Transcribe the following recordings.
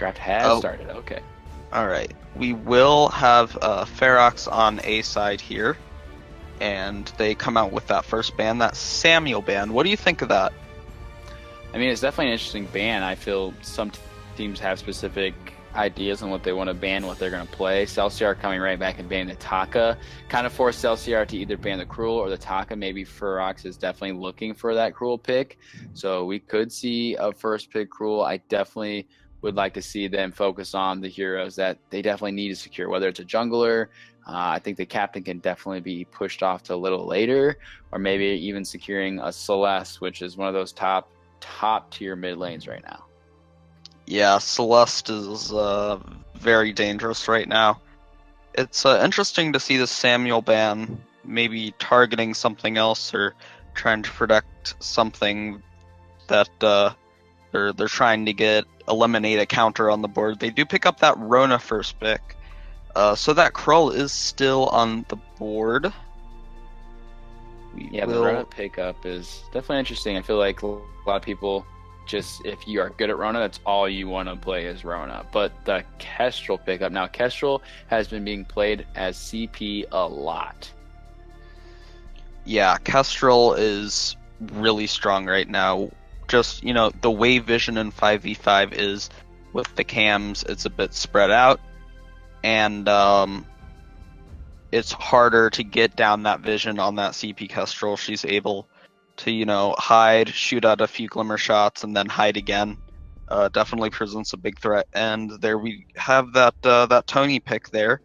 Draft has Oh, started. Okay. all right. We will have Feroxx on A side here, and they come out with that first ban, that Samuel ban. What do you think of that? I mean, it's definitely an interesting ban. I feel some teams have specific ideas on what they want to ban, what they're going to play. Celsior coming right back and banning the Taka kind of forced Celsior to either ban the Cruel or the Taka. Maybe Feroxx is definitely looking for that Cruel pick. So we could see a first pick Cruel. I definitely would like to see them focus on the heroes that they definitely need to secure, whether it's a jungler. I think the captain can definitely be pushed off to a little later, or maybe even securing a Celeste, which is one of those top tier mid lanes right now. Yeah, Celeste is very dangerous right now. It's interesting to see the Samuel ban maybe targeting something else or trying to protect something that they're trying to eliminate a counter on the board. They do pick up that Rona first pick, so that Krull is still on the board. The Rona pickup is definitely interesting. I feel like a lot of people just, if you are good at Rona, that's all you want to play is Rona. But the Kestrel pickup, now Kestrel has been being played as CP a lot. Yeah, Kestrel is really strong right now. Just, the way vision in 5v5 is with the cams, it's a bit spread out. And it's harder to get down that vision on that CP Kestrel. She's able to, hide, shoot out a few glimmer shots, and then hide again. Definitely presents a big threat. And there we have that Tony pick there.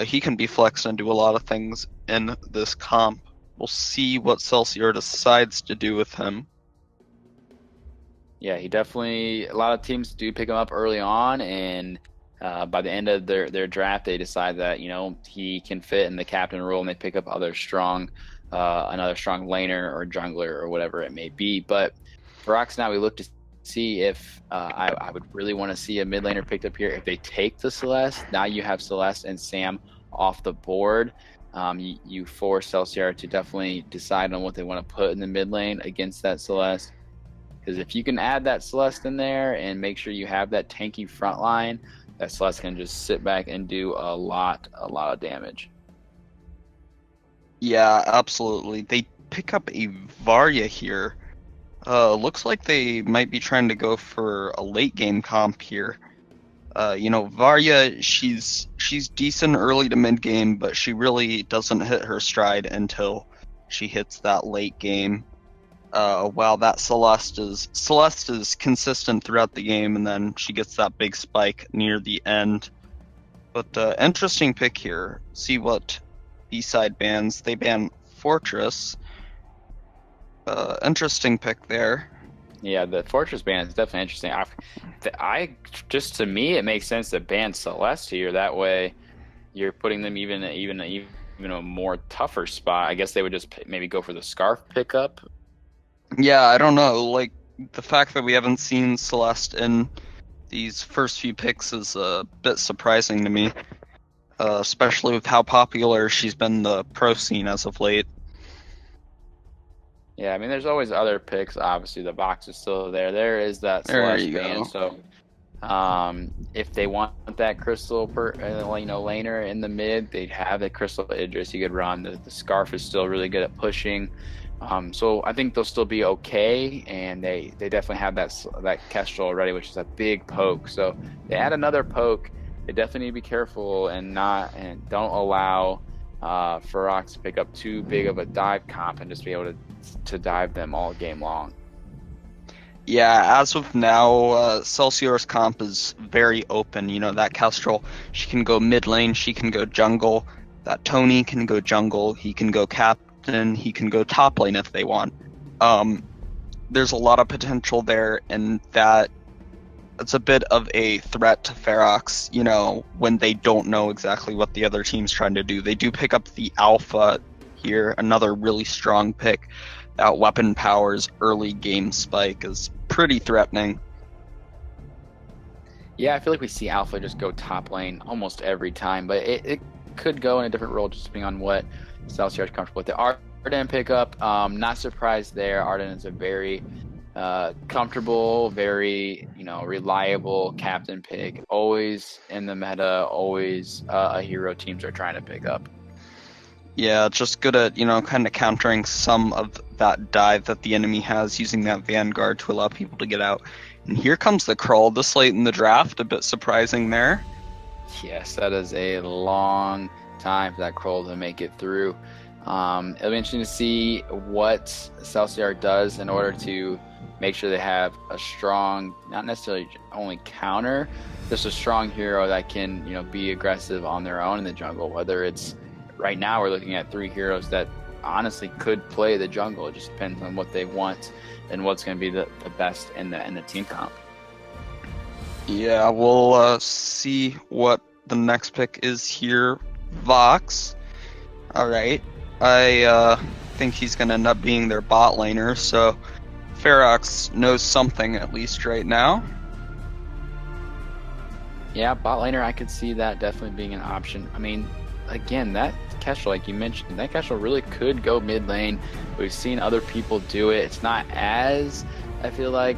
He can be flexed and do a lot of things in this comp. We'll see what Celsior decides to do with him. Yeah, he definitely, a lot of teams do pick him up early on, and by the end of their draft, they decide that, he can fit in the captain role, and they pick up another strong laner or jungler or whatever it may be. But for Feroxx now, we look to see if I would really want to see a mid laner picked up here. If they take the Celeste, now you have Celeste and Sam off the board. You force Celsior to definitely decide on what they want to put in the mid lane against that Celeste. Because if you can add that Celeste in there and make sure you have that tanky front line, that Celeste can just sit back and do a lot of damage. Yeah, absolutely. They pick up a Varya here. Looks like they might be trying to go for a late game comp here. Varya, she's decent early to mid game, but she really doesn't hit her stride until she hits that late game. While that Celeste is consistent throughout the game, and then she gets that big spike near the end. But interesting pick here. See what B-side bans. They ban Fortress. Interesting pick there. Yeah, the Fortress ban is definitely interesting. I just, to me, it makes sense to ban Celeste here. That way, you're putting them even a more tougher spot. I guess they would just maybe go for the Scarf pickup. Yeah, I don't know. Like, the fact that we haven't seen Celeste in these first few picks is a bit surprising to me, especially with how popular she's been in the pro scene as of late. Yeah, I mean, there's always other picks. Obviously, the box is still there. There is that Celeste ban. So, if they want that Crystal laner in the mid, they'd have the Crystal Idris you could run. The Scarf is still really good at pushing. So I think they'll still be okay, and they definitely have that Kestrel already, which is a big poke. So they add another poke. They definitely need to be careful and don't allow Feroxx to pick up too big of a dive comp and just be able to dive them all game long. Yeah, as of now, Celsior's comp is very open. That Kestrel, she can go mid lane, she can go jungle. That Tony can go jungle, he can go captain, he can go top lane if they want. There's a lot of potential there, and it's a bit of a threat to Feroxx, when they don't know exactly what the other team's trying to do. They do pick up the Alpha here, another really strong pick. That weapon power's early game spike is pretty threatening. Yeah, I feel like we see Alpha just go top lane almost every time, but it could go in a different role just depending on what Celsior is comfortable with. The Arden pickup, not surprised there. Arden is a very comfortable, very, reliable captain pick. Always in the meta, always a hero teams are trying to pick up. Yeah, just good at, kind of countering some of that dive that the enemy has, using that Vanguard to allow people to get out. And here comes the crawl this late in the draft, a bit surprising there. Yes, that is a long time for that Kroll to make it through. It'll be interesting to see what Celsior does in order to make sure they have a strong, not necessarily only counter, just a strong hero that can, be aggressive on their own in the jungle. Whether it's right now, we're looking at 3 heroes that honestly could play the jungle. It just depends on what they want and what's going to be the best in the team comp. Yeah, we'll see what the next pick is here. Vox. All right. I think he's going to end up being their bot laner, so Feroxx knows something at least right now. Yeah, bot laner, I could see that definitely being an option. I mean, again, that Kestrel, like you mentioned, that Kestrel really could go mid lane. We've seen other people do it. It's not as, I feel like,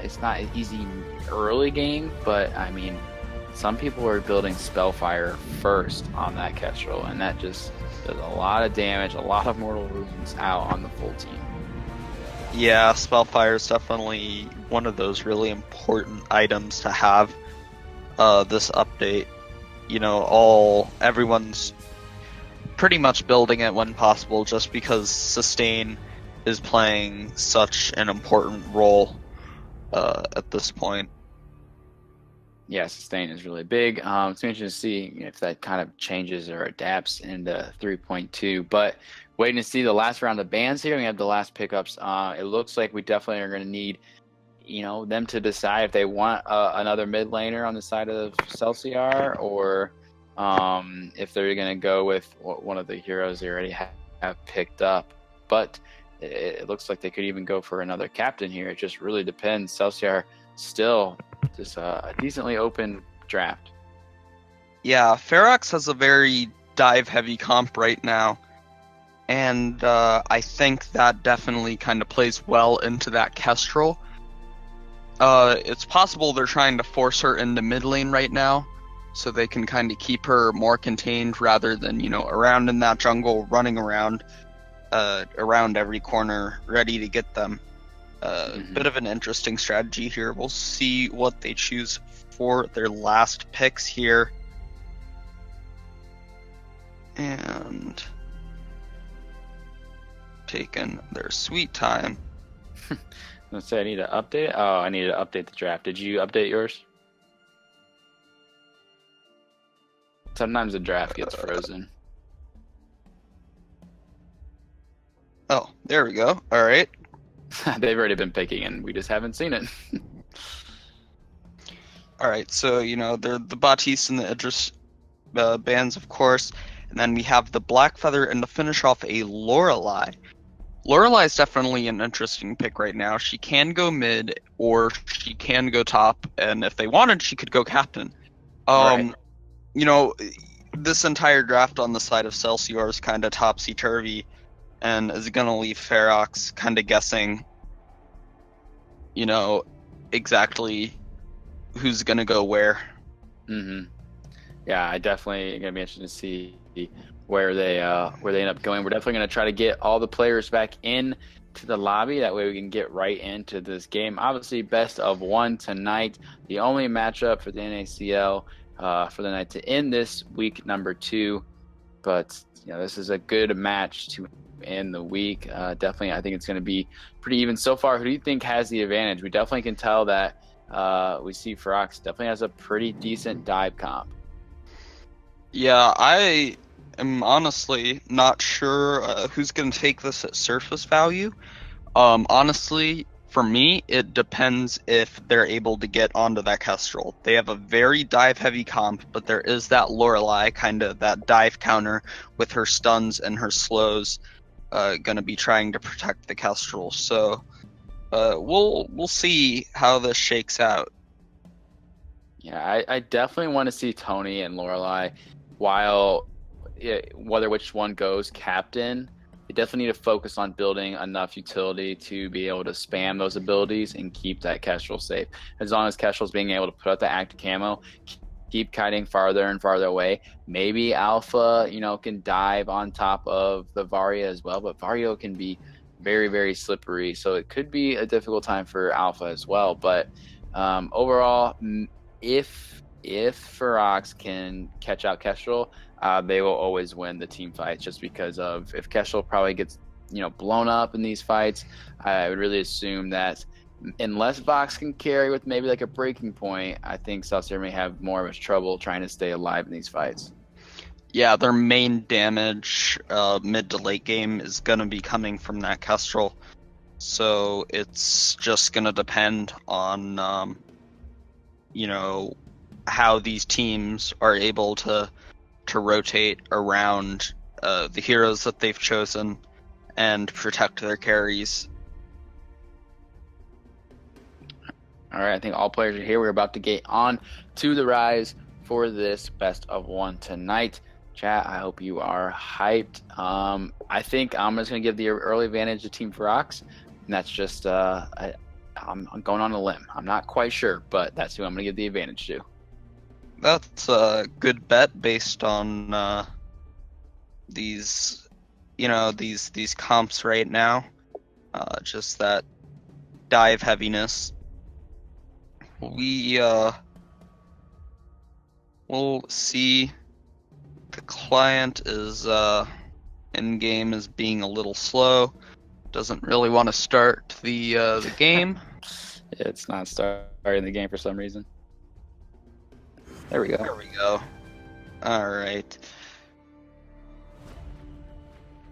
it's not an easy early game, but I mean, some people are building Spellfire first on that Kestrel, and that just does a lot of damage, a lot of mortal wounds out on the full team. Yeah, Spellfire is definitely one of those really important items to have this update. Everyone's pretty much building it when possible, just because sustain is playing such an important role at this point. Yeah, sustain is really big. It's interesting to see if that kind of changes or adapts into 3.2. But waiting to see the last round of bans here. We have the last pickups. It looks like we definitely are going to need, them to decide if they want another mid laner on the side of Celsior, or if they're going to go with one of the heroes they already have picked up. But it looks like they could even go for another captain here. It just really depends. Celsior still just a decently open draft. Yeah, Feroxx has a very dive-heavy comp right now, and I think that definitely kind of plays well into that Kestrel. It's possible they're trying to force her into mid lane right now, so they can kind of keep her more contained rather than, around in that jungle, running around every corner, ready to get them. Bit of an interesting strategy here. We'll see what they choose for their last picks here. And taking their sweet time. Let's say I need to update it. Oh, I need to update the draft. Did you update yours? Sometimes the draft gets frozen. Oh, there we go. All right. They've already been picking, and we just haven't seen it. All right, so they're the Baptiste and the Idris bands, of course, and then we have the Blackfeather, and to finish off a Lorelei. Lorelei is definitely an interesting pick right now. She can go mid, or she can go top, and if they wanted, she could go captain. Right. This entire draft on the side of Celsior is kind of topsy-turvy, and is going to leave Feroxx kind of guessing, exactly who's going to go where. Mm-hmm. Yeah, I definitely going to be interested to see where they end up going. We're definitely going to try to get all the players back in to the lobby. That way we can get right into this game. Obviously, best of 1 tonight. The only matchup for the NACL for the night to end this week number 2. But this is a good match to in the week. Definitely, I think it's going to be pretty even so far. Who do you think has the advantage? We definitely can tell that we see Feroxx definitely has a pretty decent dive comp. Yeah, I am honestly not sure who's going to take this at surface value. Honestly, for me, it depends if they're able to get onto that Kestrel. They have a very dive-heavy comp, but there is that Lorelei, kind of that dive counter with her stuns and her slows, going to be trying to protect the Kestrel. So we'll see how this shakes out. Yeah, I definitely want to see Tony and Lorelei, while whether which one goes captain, they definitely need to focus on building enough utility to be able to spam those abilities and keep that Kestrel safe. As long as Kestrel's being able to put out the active camo, keep kiting farther and farther away. Maybe Alpha, can dive on top of the Varia as well, but Vario can be very, very slippery. So it could be a difficult time for Alpha as well. But overall, if Feroxx can catch out Kestrel, they will always win the team fights just because of if Kestrel probably gets blown up in these fights, I would really assume that unless Vox can carry with maybe like a breaking point, I think Celsior may have more of a trouble trying to stay alive in these fights. Yeah, their main damage mid to late game is going to be coming from that Kestrel. So it's just going to depend on, how these teams are able to rotate around the heroes that they've chosen and protect their carries. All right, I think all players are here. We're about to get on to the rise for this best of one tonight. Chat, I hope you are hyped. I think I'm just going to give the early advantage to Team Feroxx, and that's just I'm going on a limb. I'm not quite sure, but that's who I'm going to give the advantage to. That's a good bet based on these comps right now. Just that dive heaviness. We'll see. The client is in game is being a little slow. Doesn't really want to start the game. It's not starting the game for some reason. There we go. There we go. All right.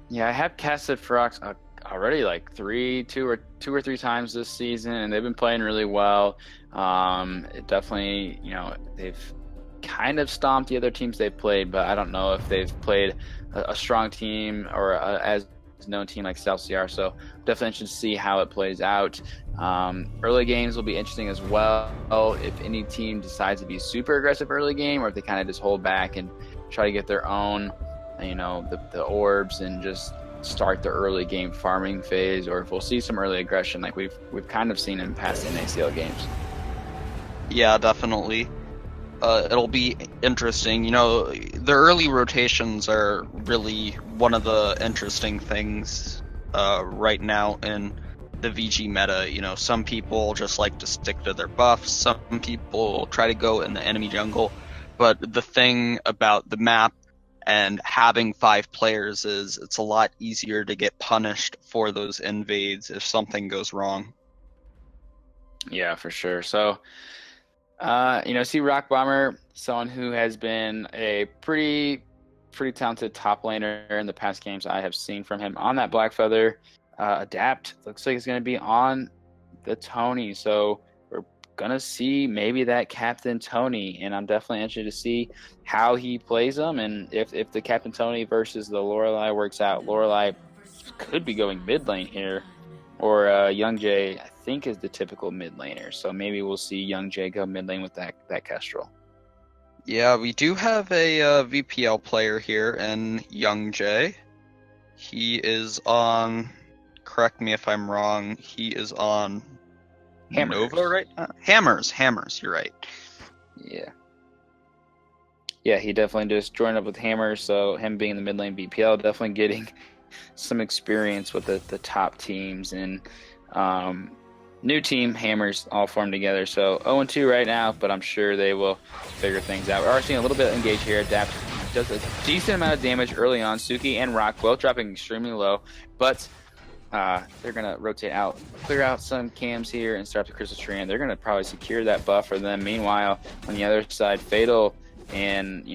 Yeah, I have casted Feroxx already like two or three times this season, and they've been playing really well. It definitely, they've kind of stomped the other teams they've played, but I don't know if they've played a strong team or as known team like Celsior. So definitely interested to see how it plays out. Early games will be interesting as well. If any team decides to be super aggressive early game, or if they kind of just hold back and try to get their own, the orbs and just start the early game farming phase, or if we'll see some early aggression like we've kind of seen in past NACL games. Yeah, definitely. It'll be interesting. The early rotations are really one of the interesting things right now in the VG meta. Some people just like to stick to their buffs. Some people try to go in the enemy jungle. But the thing about the map and having 5 players is it's a lot easier to get punished for those invades if something goes wrong. Yeah, for sure. So see Rock Bomber, someone who has been a pretty talented top laner in the past games I have seen from him on that Black Feather. Adapt looks like it's going to be on the Tony, so we're going to see maybe that Captain Tony, and I'm definitely interested to see how he plays them, and if the Captain Tony versus the Lorelei works out. Lorelei could be going mid lane here, or Young Jay, I think, is the typical mid laner. So maybe we'll see Young Jay go mid lane with that Kestrel. Yeah, we do have a VPL player here in Young Jay. He is on, correct me if I'm wrong, he is on Hammers. Nova right now? Hammers, you're right. Yeah, he definitely just joined up with Hammers, so him being in the mid lane VPL, definitely getting some experience with the top teams, and new team Hammers all formed together. So 0-2 right now, but I'm sure they will figure things out. We're already seeing a little bit of engage here. Adapt does a decent amount of damage early on. Suki and Rock both dropping extremely low, but they're going to rotate out, clear out some cams here, and start up the Crystal Tree, and they're going to probably secure that buff for them. Meanwhile, on the other side, Fatal, and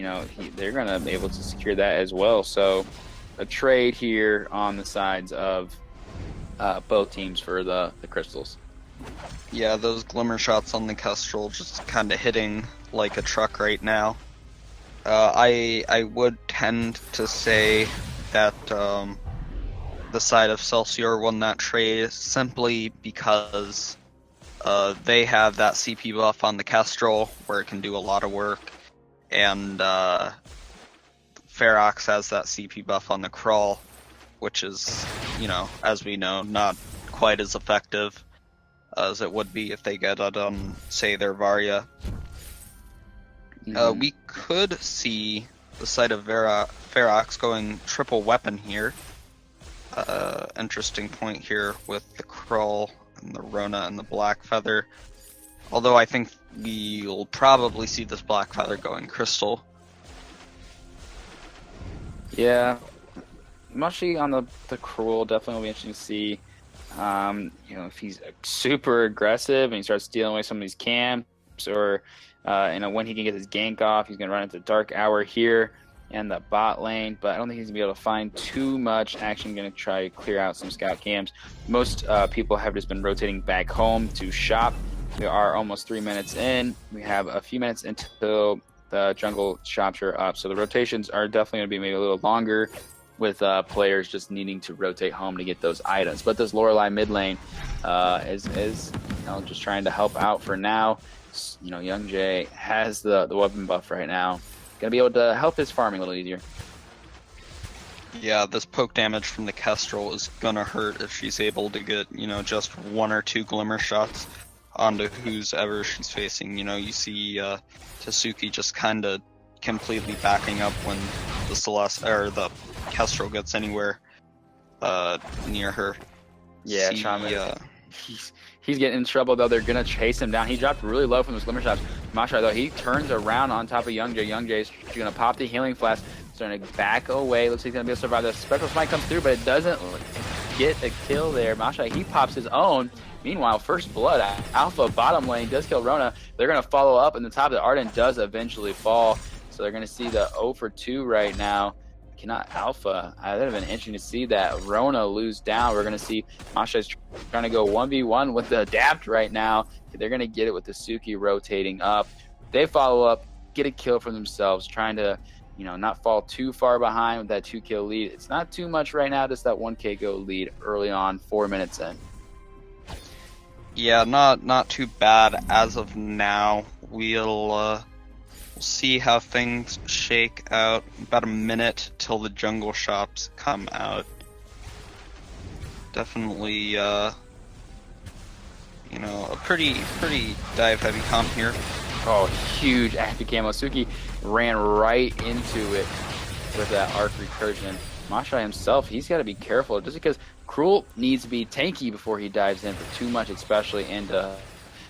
they're going to be able to secure that as well. So a trade here on the sides of both teams for the crystals. Yeah, those glimmer shots on the Kestrel just kind of hitting like a truck right now. I would tend to say that the side of Celsior won that trade simply because they have that CP buff on the Kestrel where it can do a lot of work, and Feroxx has that CP buff on the Crawl. which is, as we know, not quite as effective as it would be if they get it on, say, their Varya. We could see the side of Feroxx going triple weapon here. Interesting point here with the Krull and the Rona and the Black Feather. Although I think we'll probably see this Black Feather going Crystal. Yeah, Mushy on the Krull definitely will be interesting to see. If he's super aggressive and he starts stealing away some of these camps, or when he can get his gank off, he's gonna run into Dark Hour here and the bot lane. But I don't think he's gonna be able to find too much action. Gonna try to clear out some scout camps. Most people have just been rotating back home to shop. We are almost 3 minutes in. We have a few minutes until the jungle shops are up, so the rotations are definitely going to be maybe a little longer, with players just needing to rotate home to get those items. But this Lorelei mid lane is just trying to help out for now. Young Jay has the weapon buff right now, going to be able to help his farming a little easier. Yeah, this poke damage from the Kestrel is gonna hurt if she's able to get just 1 or 2 glimmer shots onto who's ever she's facing. You see Tasuki just kind of completely backing up when the Celeste or the Kestrel gets anywhere near her. Yeah, Shaman. He's getting in trouble though. They're gonna chase him down. He dropped really low from those glimmer shots. Masha though, he turns around on top of Young Jay. Young Jay's gonna pop the healing flask, starting to back away. Looks like he's gonna be able to survive. The Spectral Smite comes through, but it doesn't get a kill there. Masha, he pops his own. Meanwhile, first blood, Alpha bottom lane does kill Rona. They're going to follow up, and the top of the Arden does eventually fall. So they're going to see the 0 for 2 right now. Cannot Alpha. That would have been interesting to see that Rona lose down. We're going to see Masha's trying to go 1v1 with the Adapt right now. They're going to get it with the Suki rotating up. They follow up, get a kill for themselves, trying to not fall too far behind with that 2-kill lead. It's not too much right now, just that 1k go lead early on, 4 minutes in. Yeah, not too bad as of now. We'll see how things shake out. About a minute till the jungle shops come out. Definitely, a pretty dive heavy comp here. Oh, huge active camo. Suki ran right into it with that arc recursion. Masha himself, he's got to be careful just because Cruel needs to be tanky before he dives in for too much, especially into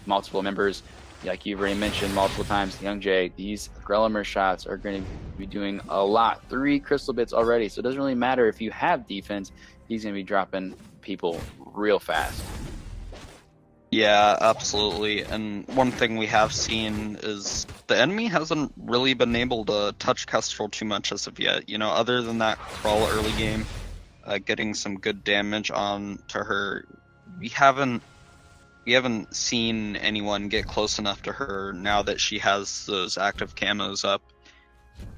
multiple members. Like you've already mentioned multiple times, Young Jay, these Grillimer shots are going to be doing a lot. 3 crystal bits already, so it doesn't really matter if you have defense. He's going to be dropping people real fast. Yeah, absolutely. And one thing we have seen is the enemy hasn't really been able to touch Kestrel too much as of yet. Other than that crawl early game, getting some good damage on to her. We haven't seen anyone get close enough to her now that she has those active camos up.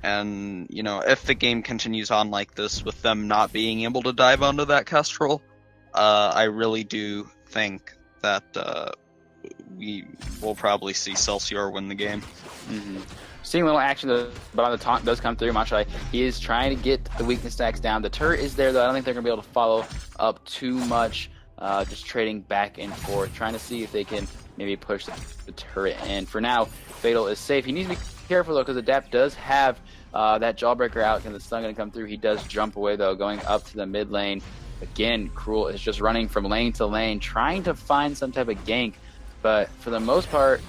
And if the game continues on like this with them not being able to dive onto that Kestrel, I really do think that we will probably see Celsior win the game. Seeing a little action, but on the taunt does come through. Mashai, he is trying to get the weakness stacks down. The turret is there, though. I don't think they're going to be able to follow up too much. Just trading back and forth, trying to see if they can maybe push the turret in. For now, Fatal is safe. He needs to be careful, though, because Adapt does have that Jawbreaker out, and the stun going to come through. He does jump away, though, going up to the mid lane. Again, Cruel is just running from lane to lane, trying to find some type of gank. But for the most part,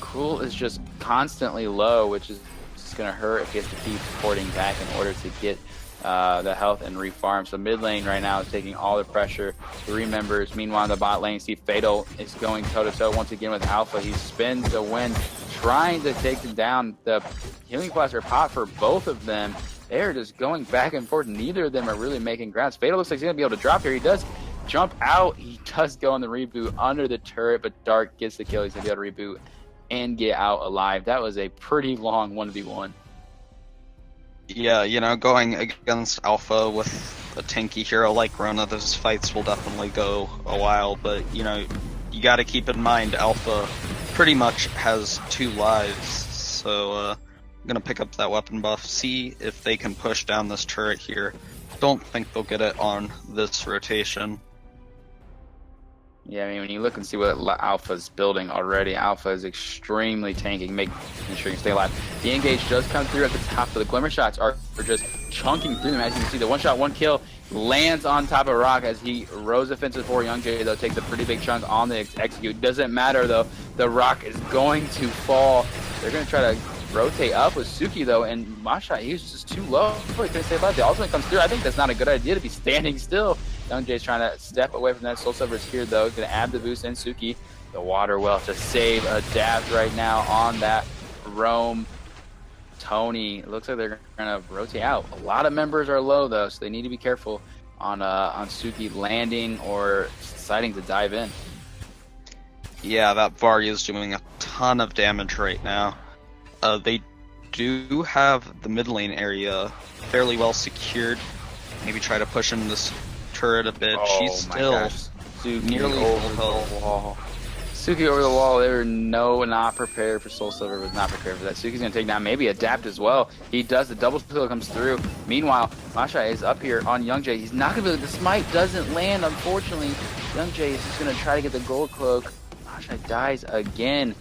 Cruel is just constantly low, which is just going to hurt if he has to keep porting back in order to get the health and refarm. So mid lane right now is taking all the pressure. 3 members. Meanwhile, in the bot lane, see Fatal is going toe-to-toe once again with Alpha. He spins the win, trying to take them down. The healing cluster pot for both of them. They're just going back and forth. Neither of them are really making grounds. Fatal looks like he's going to be able to drop here. He does jump out. He does go on the reboot under the turret, but Dark gets the kill. He's going to be able to reboot and get out alive. That was a pretty long 1v1. Yeah, going against Alpha with a tanky hero like Rona, those fights will definitely go a while, but, you got to keep in mind Alpha pretty much has 2 lives, so I'm going to pick up that weapon buff, see if they can push down this turret here. don't think they'll get it on this rotation. Yeah, I mean, when you look and see what Alpha's building already, Alpha is extremely tanking, making sure you stay alive. The engage does come through at the top, but the glimmer shots are just chunking through them. As you can see, the one shot, one kill lands on top of Rock as he rows offensive for Young Jay, though, takes a pretty big chunk on the execute. Doesn't matter, though. The Rock is going to fall. They're going to try to rotate up with Suki, though, and Masha, he was just too low. He couldn't stay alive. The ultimate comes through. I think that's not a good idea to be standing still. Young Jay's trying to step away from that. Soul Silver's here, though. Going to add the boost in Suki. The water well to save a dab right now on that roam. Tony, it looks like they're going to rotate out. A lot of members are low, though, so they need to be careful on Suki landing or deciding to dive in. Yeah, that Varya is doing a ton of damage right now. They do have the mid lane area fairly well secured. Maybe try to push in this turret a bit. Oh, she's still Suki nearly over full health. the wall. Suki over the wall. They were not prepared for Soul Silver. Was not prepared for that. Suki's gonna take down, maybe adapt as well. He does. The double kill comes through. Meanwhile, Masha is up here on Young Jay. He's not gonna be able to. The smite doesn't land, unfortunately. Young Jay is just gonna try to get the gold cloak. Masha dies again.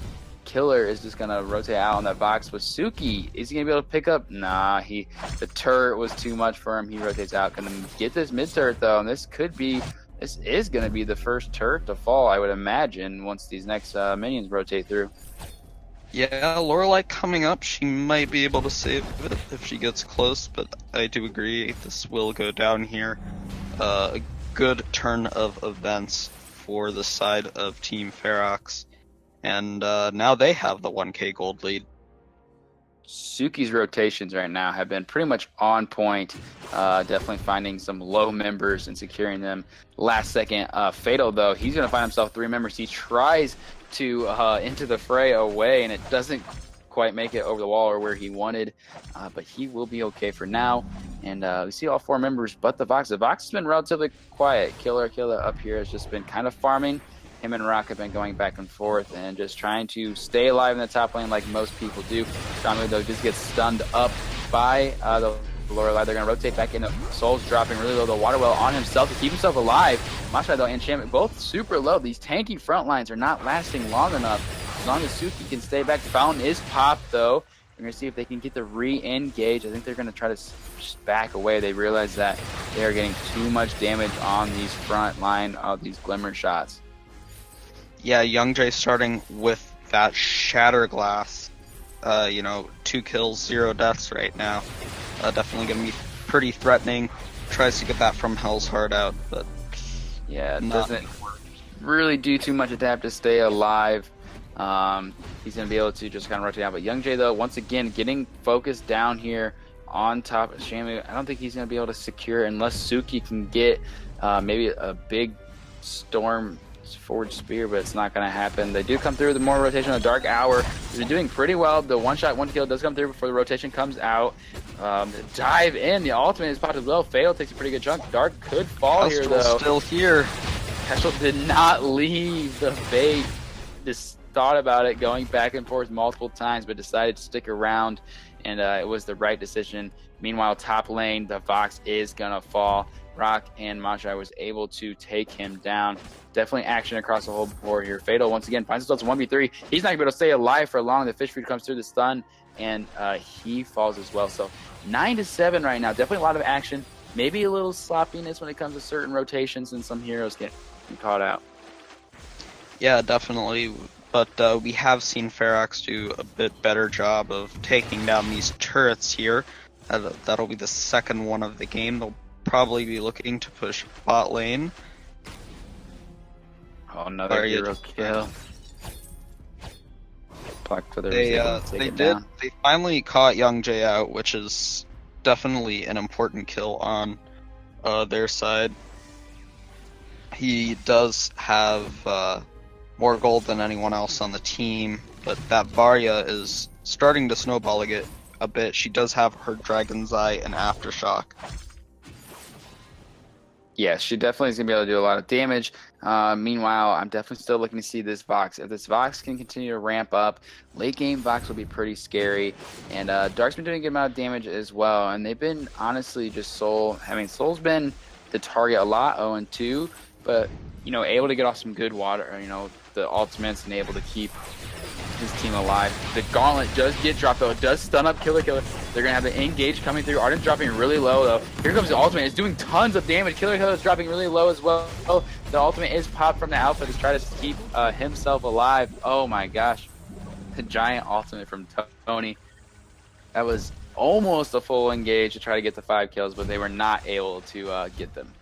Killer is just gonna rotate out on that box with Suki. Is he gonna be able to pick up? Nah, the turret was too much for him. He rotates out. Gonna get this mid turret though, and this is gonna be the first turret to fall, I would imagine, once these next minions rotate through. Yeah, Lorelei coming up, she might be able to save it if she gets close, but I do agree this will go down here. A good turn of events for the side of Team Feroxx. And now they have the 1k gold lead. Suki's rotations right now have been pretty much on point. Definitely finding some low members and securing them last second. Fatal, though, he's going to find himself 3 members. He tries to enter the fray away, and it doesn't quite make it over the wall or where he wanted. But he will be okay for now. And we see all 4 members but the Vox. The Vox has been relatively quiet. Killer up here has just been kind of farming. Him and Rock have been going back and forth and just trying to stay alive in the top lane like most people do. Strongly, though, just gets stunned up by the Lorelei. They're going to rotate back in. Soul's dropping really low. The water well on himself to keep himself alive. Masha, though, and Shamit both super low. These tanky front lines are not lasting long enough. As long as Suki can stay back. Fountain is popped, though. We're going to see if they can get the re-engage. I think they're going to try to just back away. They realize that they are getting too much damage on these front line of these glimmer shots. Yeah, Young Jay starting with that shatter glass. 2 kills, 0 deaths right now. Definitely going to be pretty threatening. Tries to get that from Hell's Heart out, but yeah, it doesn't really do too much adapt to stay alive. He's going to be able to just kind of rotate out. But Young Jay, though, once again, getting focused down here on top of Shamu. I don't think he's going to be able to secure unless Suki can get maybe a big storm forward spear, but it's not going to happen. They do come through the more rotation of Dark Hour. They're doing pretty well. The one shot, one kill does come through before the rotation comes out. Dive in. The ultimate is popped as well. Fatal takes a pretty good chunk. Dark could fall here, though. Still here. Kestrel did not leave the bait. Just thought about it, going back and forth multiple times, but decided to stick around, and it was the right decision. Meanwhile, top lane, the Vox is going to fall. Rock and Mashai was able to take him down. Definitely action across the whole board here. Fatal, once again, finds himself in 1v3. He's not going to be able to stay alive for long. The fish food comes through the stun, and he falls as well. So 9-7 right now. Definitely a lot of action. Maybe a little sloppiness when it comes to certain rotations, and some heroes get caught out. Yeah, definitely. But we have seen Feroxx do a bit better job of taking down these turrets here. That'll be the second one of the game. They'll probably be looking to push bot lane. Oh, another hero kill. They finally caught Young Jay out, which is definitely an important kill on their side. He does have more gold than anyone else on the team, but that Varya is starting to snowball a bit. She does have her Dragon's Eye and Aftershock. Yeah, she definitely is going to be able to do a lot of damage. Meanwhile, I'm definitely still looking to see this Vox. If this Vox can continue to ramp up, late game Vox will be pretty scary. And Dark's been doing a good amount of damage as well. And they've been honestly just Soul. I mean, Soul's been the target a lot, 0-2, but able to get off some good water. The ultimates and able to keep his team alive. The gauntlet does get dropped though. It does stun up Killer Killer. They're gonna have the engage coming through. Arden's dropping really low though. Here comes the ultimate. It's doing tons of damage. Killer Killer is dropping really low as well. The ultimate is popped from the Alpha to try to keep himself alive. Oh my gosh. The giant ultimate from Tony. That was almost a full engage to try to get the 5 kills, but they were not able to get them.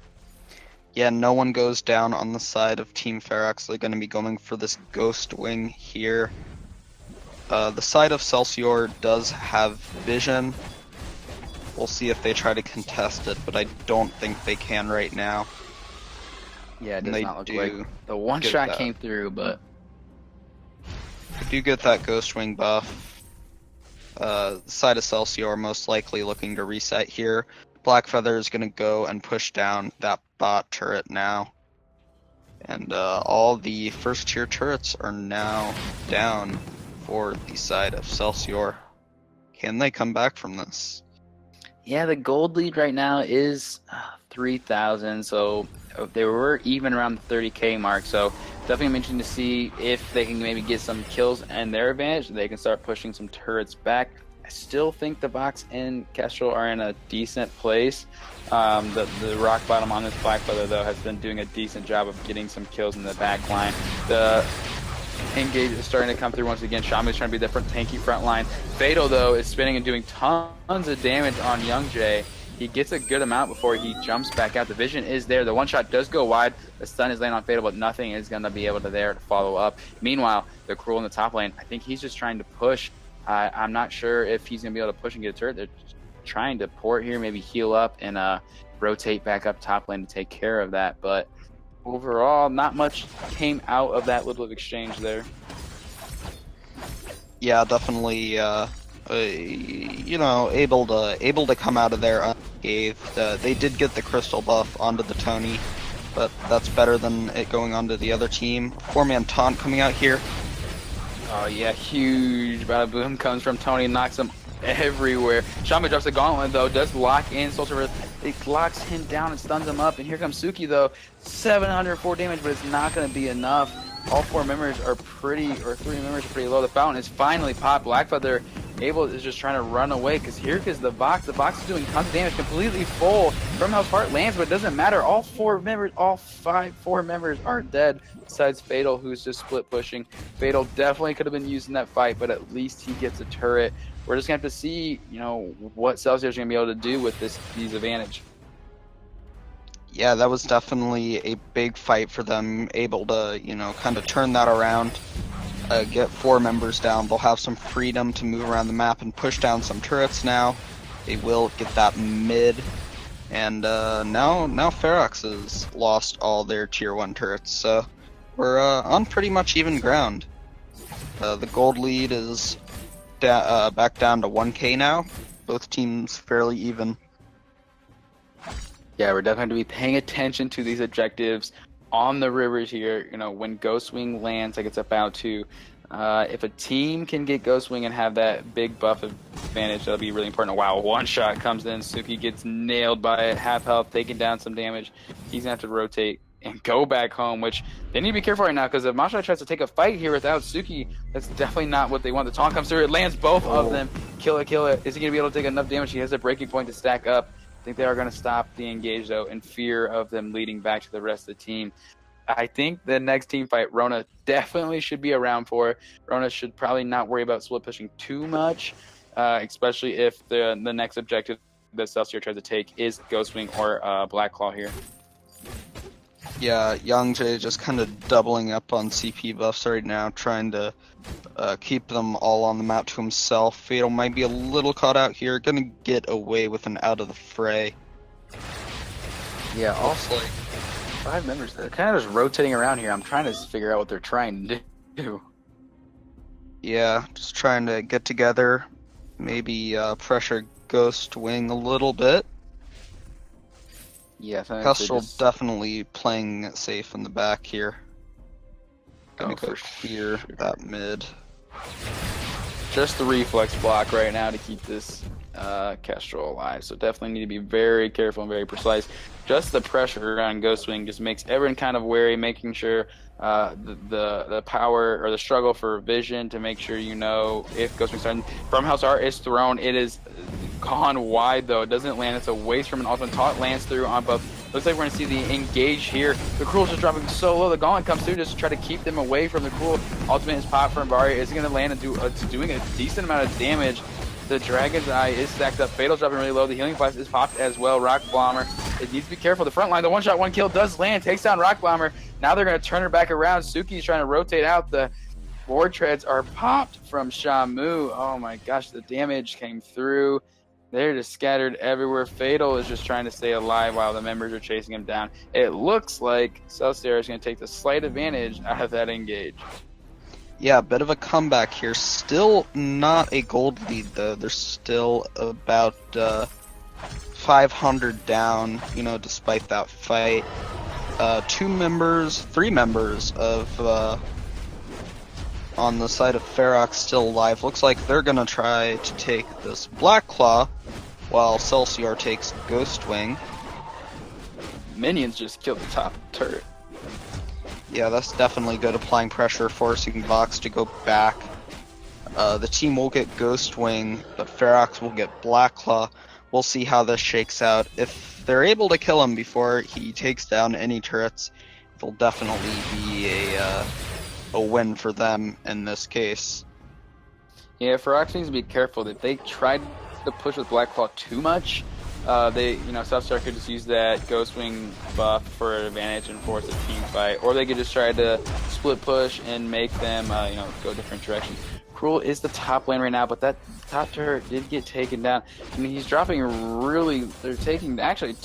Yeah, no one goes down on the side of Team Feroxx. They're going to be going for this Ghostwing here. The side of Celsior does have vision. We'll see if they try to contest it, but I don't think they can right now. Yeah, it does not look like the one shot came through, but they do get that Ghostwing buff. The side of Celsior most likely looking to reset here. Black Feather is going to go and push down that bot turret now. And all the first tier turrets are now down for the side of Celsior. Can they come back from this? Yeah, the gold lead right now is 3,000, so they were even around the 30k mark, so definitely interesting to see if they can maybe get some kills and their advantage. They can start pushing some turrets back. I still think the Vox and Kestrel are in a decent place. The rock bottom on this Black Feather, though, has been doing a decent job of getting some kills in the back line. The engage is starting to come through once again. Shamu's trying to be the tanky front line. Fatal, though, is spinning and doing tons of damage on Young Jay. He gets a good amount before he jumps back out. The vision is there. The one shot does go wide. The stun is laying on Fatal, but nothing is going to be able to follow up. Meanwhile, the Cruel in the top lane, I think he's just trying to push. I'm not sure if he's going to be able to push and get a turret. They're just trying to port here, maybe heal up and rotate back up top lane to take care of that. But overall, not much came out of that little exchange there. Yeah, definitely. Able to come out of there unscathed. They did get the crystal buff onto the Tony, but that's better than it going onto the other team. 4-man taunt coming out here. Oh yeah, huge bada boom comes from Tony, knocks him everywhere. Shaman drops the gauntlet though, does lock in Soldier. It locks him down and stuns him up. And here comes Suki though, 704 damage, but it's not going to be enough. All 4 members are pretty, or 3 members are pretty low. The fountain is finally popped. Blackfeather is just trying to run away because here is the Vox. The Vox is doing tons of damage, completely full. From House Heart lands, but it doesn't matter. All 4 members are dead. Besides Fatal, who's just split pushing. Fatal definitely could have been used in that fight, but at least he gets a turret. We're just gonna have to see, what Celsior is gonna be able to do with these advantage. Yeah, that was definitely a big fight for them, able to, kind of turn that around, get 4 members down. They'll have some freedom to move around the map and push down some turrets now. They will get that mid, and now Feroxx has lost all their tier 1 turrets, so we're on pretty much even ground. The gold lead is back down to 1k now. Both teams fairly even. Yeah, we're definitely going to be paying attention to these objectives on the rivers here. When Ghostwing lands like it's about to, if a team can get Ghostwing and have that big buff advantage, that'll be really important. Wow, one shot comes in. Suki gets nailed by it, half health, taking down some damage. He's going to have to rotate and go back home, which they need to be careful right now, because if Masha tries to take a fight here without Suki, that's definitely not what they want. The taunt comes through. It lands both of them. Kill it. Is he going to be able to take enough damage? He has a breaking point to stack up. I think they are going to stop the engage, though, in fear of them leading back to the rest of the team. I think the next team fight, Rona definitely should be around for. Rona should probably not worry about split pushing too much, especially if the next objective that Celsior tries to take is Ghostwing or Blackclaw here. Yeah, Young Jay just kind of doubling up on CP buffs right now, trying to keep them all on the map to himself. Fatal might be a little caught out here, gonna get away with an out of the fray. Yeah, also like 5 members. They're kind of just rotating around here. I'm trying to figure out what they're trying to do. Yeah, just trying to get together, maybe pressure Ghostwing a little bit. Yeah, sometimes they Kestrel just definitely playing it safe in the back here. Gonna go for clear sure. that mid. Just the reflex block right now to keep this Kestrel alive. So definitely need to be very careful and very precise. Just the pressure on Ghostwing just makes everyone kind of wary, making sure the power or the struggle for vision to make sure you know if Ghostwing's starting. From House Art is thrown. It is gone wide though. It doesn't land. It's a waste from an ultimate. Taunt lands through on both. Looks like we're going to see the engage here. The Cruel's just dropping so low. The Gauntlet comes through just to try to keep them away from the Cruel. Ultimate is popped from Barry. Is going to land and it's doing a decent amount of damage. The Dragon's Eye is stacked up. Fatal's dropping really low. The Healing Flash is popped as well. Rock Bomber. It needs to be careful. The front line, the one-shot, one kill does land. Takes down Rock Bomber. Now they're going to turn her back around. Suki's trying to rotate out. The board treads are popped from Shamu. Oh my gosh, the damage came through. They're just scattered everywhere. Fatal is just trying to stay alive while the members are chasing him down. It looks like Celsior is going to take the slight advantage out of that engage. Yeah, a bit of a comeback here. Still not a gold lead, though. They're still about 500 down, you know, despite that fight. Three members of on the side of Feroxx still alive. Looks like they're going to try to take this Black Claw, while Celsior takes Ghostwing. Minions just killed the top turret. Yeah, that's definitely good, applying pressure, forcing Vox to go back. The team will get Ghostwing, but Feroxx will get Black Claw. We'll see how this shakes out. If they're able to kill him before he takes down any turrets, it'll definitely be a win for them in this case. Yeah, Feroxx needs to be careful that they tried to push with Black Claw too much. Celsior could just use that Ghostwing buff for an advantage and force a team fight, or they could just try to split push and make them, go different directions. Cruel is the top lane right now, but that top turret did get taken down. I mean, he's dropping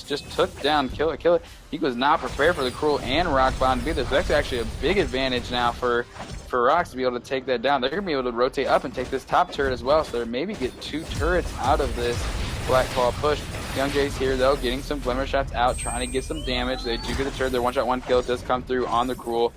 just took down Killer. He was not prepared for the Cruel and Rock Bomb to be there, so that's actually a big advantage now for Feroxx to be able to take that down. They're going to be able to rotate up and take this top turret as well, so they maybe get 2 turrets out of this Black Claw push. Young Jay's here though, getting some glimmer shots out, trying to get some damage. They do get the turret. Their one-shot, one kill does come through on the Cruel.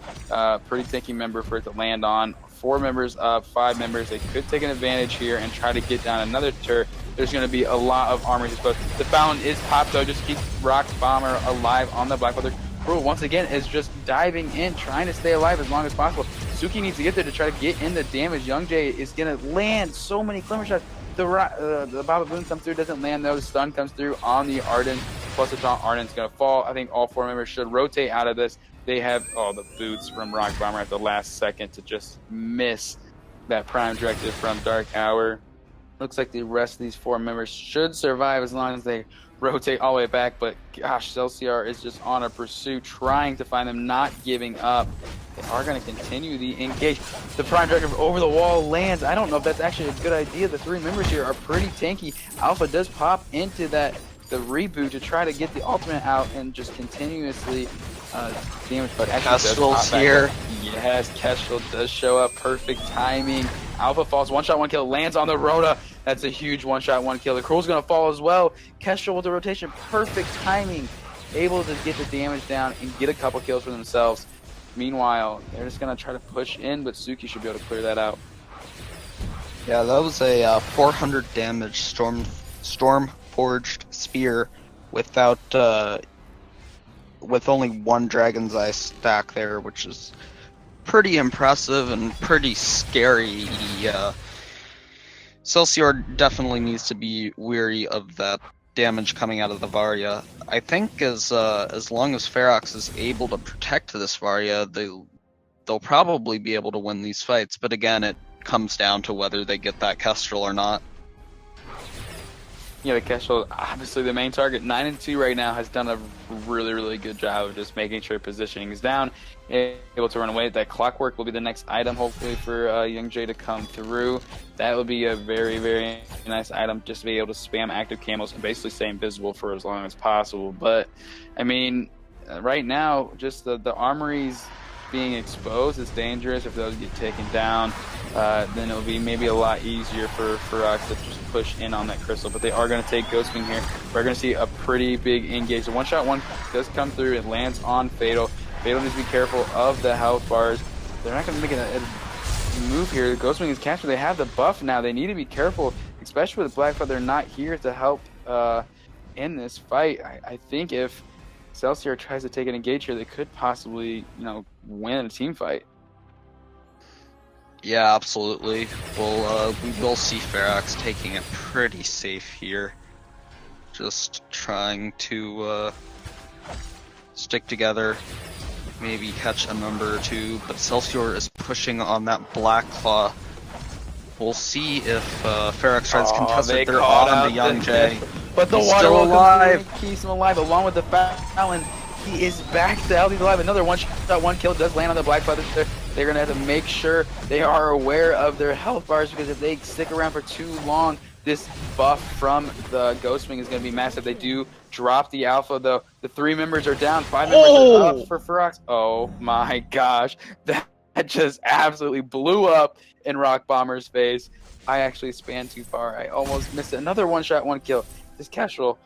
Pretty tanky member for it to land on. 4 members up, 5 members. They could take an advantage here and try to get down another turret. There's going to be a lot of armors exposed. The Fountain is popped though, just keep Rock Bomber alive on the Black Claw. Cruel once again is just diving in, trying to stay alive as long as possible. Suki needs to get there to try to get in the damage. Young Jay is going to land so many glimmer shots. The Baba Boon comes through, doesn't land though. The stun comes through on the Arden, plus the taunt. Arden's gonna fall. I think all 4 members should rotate out of this. They have the boots from Rock Bomber at the last second to just miss that prime directive from Dark Hour. Looks like the rest of these 4 members should survive as long as they rotate all the way back, but gosh, Celsior is just on a pursuit, trying to find them, not giving up. They are going to continue the engage. The Prime Directive over the wall lands. I don't know if that's actually a good idea. The 3 members here are pretty tanky. Alpha does pop into the reboot to try to get the ultimate out and just continuously damage, but actually Kestrel's here. Yes, Kestrel does show up. Perfect timing. Alpha falls. One-shot, one kill. Lands on the Rhoda. That's a huge one-shot, one kill. The Cruel's going to fall as well. Kestrel with the rotation. Perfect timing. Able to get the damage down and get a couple kills for themselves. Meanwhile, they're just going to try to push in, but Suki should be able to clear that out. Yeah, that was a 400 damage Storm Forged Spear without with only 1 Dragon's Eye stack there, which is pretty impressive and pretty scary. Celsior definitely needs to be weary of that damage coming out of the Varya. I think as long as Feroxx is able to protect this Varya, they'll probably be able to win these fights. But again, it comes down to whether they get that Kestrel or not. The Kestrel, obviously the main target. 9-2 right now, has done a really, really good job of just making sure positioning is down, able to run away. That Clockwork will be the next item, hopefully, for Young Jay to come through. That would be a very, very nice item, just to be able to spam active camos and basically stay invisible for as long as possible. But, I mean, right now, just the armories being exposed is dangerous if those get taken down. then it'll be maybe a lot easier for Feroxx to just push in on that crystal. But they are going to take Ghostwing here. We're going to see a pretty big engage. The one-shot one does come through. It lands on Fatal. Fatal needs to be careful of the health bars. They're not going to make a move here. Ghostwing is captured. They have the buff now. They need to be careful, especially with Blackfeather not here to help in this fight. I think if Celsior tries to take an engage here, they could possibly, win a team fight. Yeah, absolutely. Well, we will see Feroxx taking it pretty safe here. Just trying to stick together, maybe catch a number or two, but Celsior is pushing on that Black Claw. We'll see if Feroxx tries to contest it. They're on the Young Jay. But the water still alive. Keeps him alive, along with the Fallon. He is back to health. He's alive. Another one-shot, one kill does land on the Blackfeather. They're going to have to make sure they are aware of their health bars, because if they stick around for too long, this buff from the Ghostwing is going to be massive. They do drop the alpha, though. The 3 members are down. 5 members are up for Feroxx. Oh my gosh. That just absolutely blew up in Rock Bomber's face. I actually spanned too far. I almost missed it. Another one-shot, one kill. This Kestrel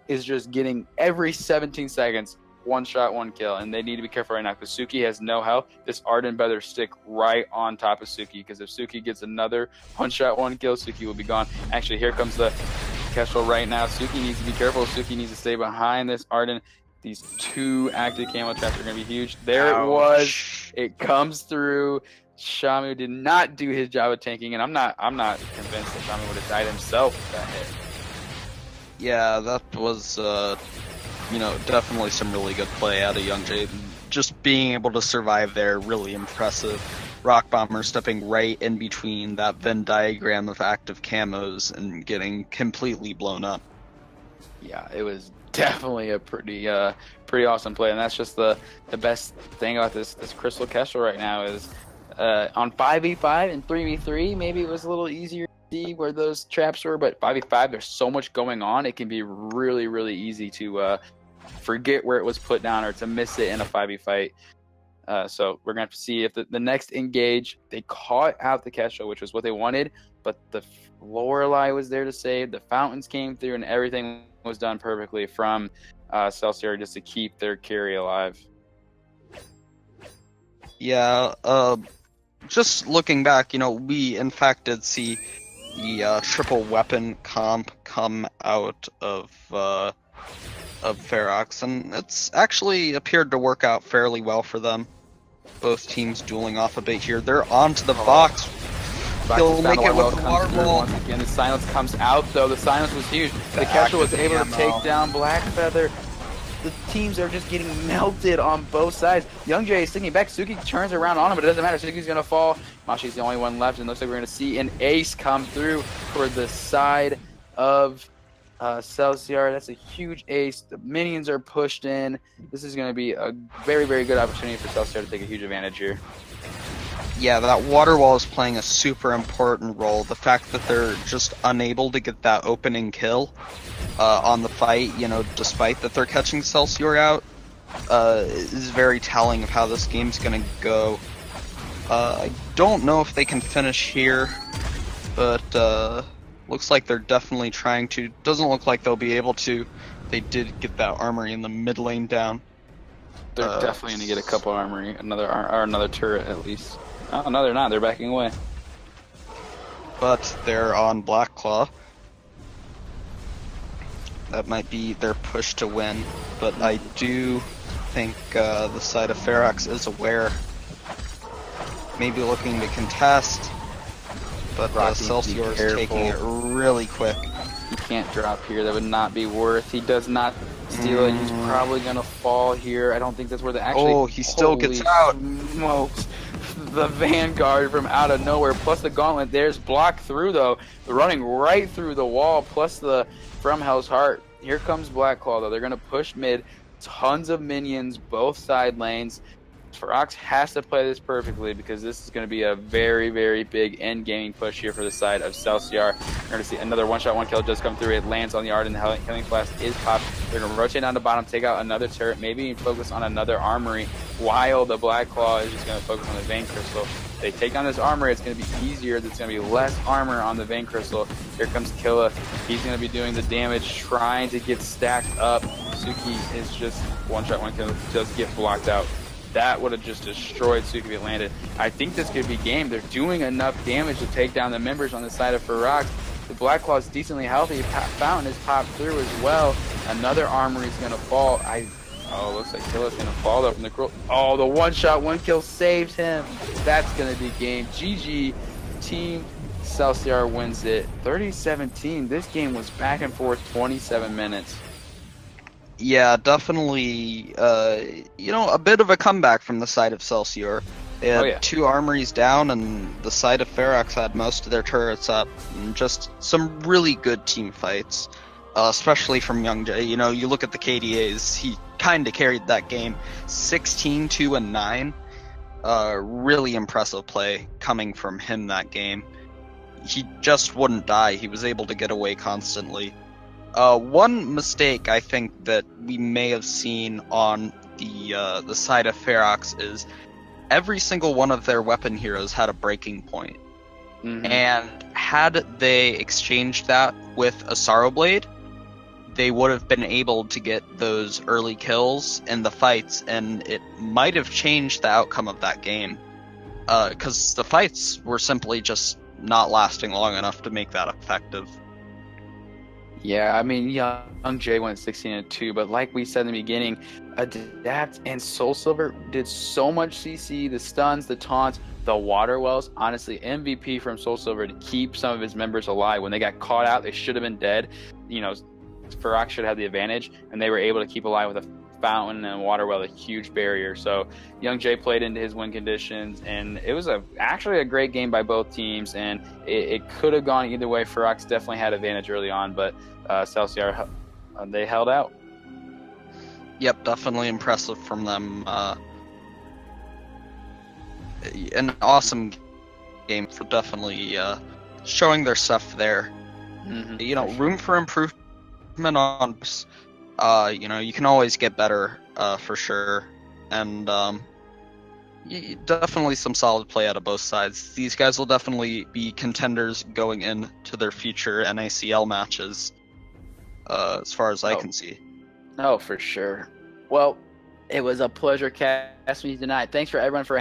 is just getting every 17 seconds. One shot, one kill, and they need to be careful right now because Suki has no health. This Arden better stick right on top of Suki, because if Suki gets another one shot, one kill, Suki will be gone. Actually, here comes the Kestrel right now. Suki needs to be careful. Suki needs to stay behind this Arden. These 2 active camo traps are going to be huge. There it was. It comes through. Shamu did not do his job of tanking, and I'm not convinced that Shamu would have died himself with that hit. Yeah, that was definitely some really good play out of Young Jay. Just being able to survive there, really impressive. Rock Bomber stepping right in between that Venn diagram of active camos and getting completely blown up. Yeah, it was definitely a pretty awesome play, and that's just the best thing about this Crystal Kestrel right now is on 5v5 and 3v3, maybe it was a little easier to see where those traps were, but 5v5, there's so much going on, it can be really, really easy to forget where it was put down or to miss it in a 5v fight. So we're going to have to see if the next engage, they caught out the Kestrel, which was what they wanted, but the Lorelei was there to save, the fountains came through, and everything was done perfectly from Celsior just to keep their carry alive. Yeah, just looking back, we in fact did see the triple weapon comp come out of Feroxx, and it's actually appeared to work out fairly well for them. Both teams dueling off a bit here. They're onto the box. He'll make it with the water ball. Once again, the silence comes out, though. The silence was huge. The Kestrel was able to take down Blackfeather. The teams are just getting melted on both sides. Young Jay is sticking back. Suki turns around on him, but it doesn't matter. Suki's going to fall. Mashi's the only one left, and looks like we're going to see an ace come through for the side of Celsior. That's a huge ace. The minions are pushed in. This is going to be a very, very good opportunity for Celsior to take a huge advantage here. Yeah, that water wall is playing a super important role. The fact that they're just unable to get that opening kill on the fight, despite that they're catching Celsior out, is very telling of how this game's going to go. I don't know if they can finish here, but looks like they're definitely trying to. Doesn't look like they'll be able to. They did get that armory in the mid lane down. They're definitely going to get a couple armory, another turret at least. Oh, no, they're not. They're backing away. But they're on Black Claw. That might be their push to win. But I do think the side of Feroxx is aware. Maybe looking to contest. But Celsior is taking it really quick. He can't drop here. That would not be worth. He does not steal it. He's probably going to fall here. I don't think that's where the actually... Oh, he still gets out. Smokes. The Vanguard from out of nowhere, plus the Gauntlet. There's blocked through, though. Running right through the wall, plus the From Hell's Heart. Here comes Black Claw, though. They're going to push mid. Tons of minions, both side lanes. Feroxx has to play this perfectly because this is going to be a very, very big end gaming push here for the side of Celsior. We're going to see another one-shot, one kill just come through. It lands on the Arden. The Healing Blast is popped. They're going to rotate down the bottom, take out another turret, maybe focus on another armory, while the Black Claw is just going to focus on the Vein Crystal. they take down this armor, it's going to be easier. There's going to be less armor on the Vein Crystal. Here comes Killa. He's going to be doing the damage, trying to get stacked up. Suki is just one shot, one kill, just get blocked out. That would have just destroyed Suki if it landed. I think this could be game. They're doing enough damage to take down the members on the side of Feroxx. The Black Claw's decently healthy. Fountain is popped through as well. Another armory is going to fall. Looks like Killa's going to fall though from the crow. Oh, the one shot, one kill saved him. That's going to be game. GG. Team Celsior wins it 30-17. This game was back and forth 27 minutes. Yeah, definitely, a bit of a comeback from the side of Celsior. They had 2 armories down, and the side of Feroxx had most of their turrets up. And just some really good team fights, especially from Young Jay. You look at the KDAs, he kind of carried that game. 16, 2, and 9. Really impressive play coming from him that game. He just wouldn't die. He was able to get away constantly. One mistake I think that we may have seen on the side of Feroxx is every single one of their weapon heroes had a breaking point. Mm-hmm. And had they exchanged that with a Sorrow Blade, they would have been able to get those early kills in the fights, and it might have changed the outcome of that game. Because the fights were simply just not lasting long enough to make that effective. Yeah, I mean, Young Jay went 16-2, but like we said in the beginning, Adapt and Soul Silver did so much CC, the stuns, the taunts, the water wells. Honestly, MVP from Soul Silver to keep some of his members alive. When they got caught out, they should have been dead. Feroxx should have the advantage, and they were able to keep alive with a fountain and water well, a huge barrier. So Young Jay played into his win conditions, and it was actually a great game by both teams, and it could have gone either way. Feroxx definitely had advantage early on, but Celsior, they held out. Yep, definitely impressive from them. An awesome game for definitely showing their stuff there. Mm-hmm. Room for improvement on you can always get better for sure, and definitely some solid play out of both sides. These guys will definitely be contenders going into their future NACL matches, as far as I can see. Oh, for sure. Well, it was a pleasure casting you tonight. Thanks for everyone for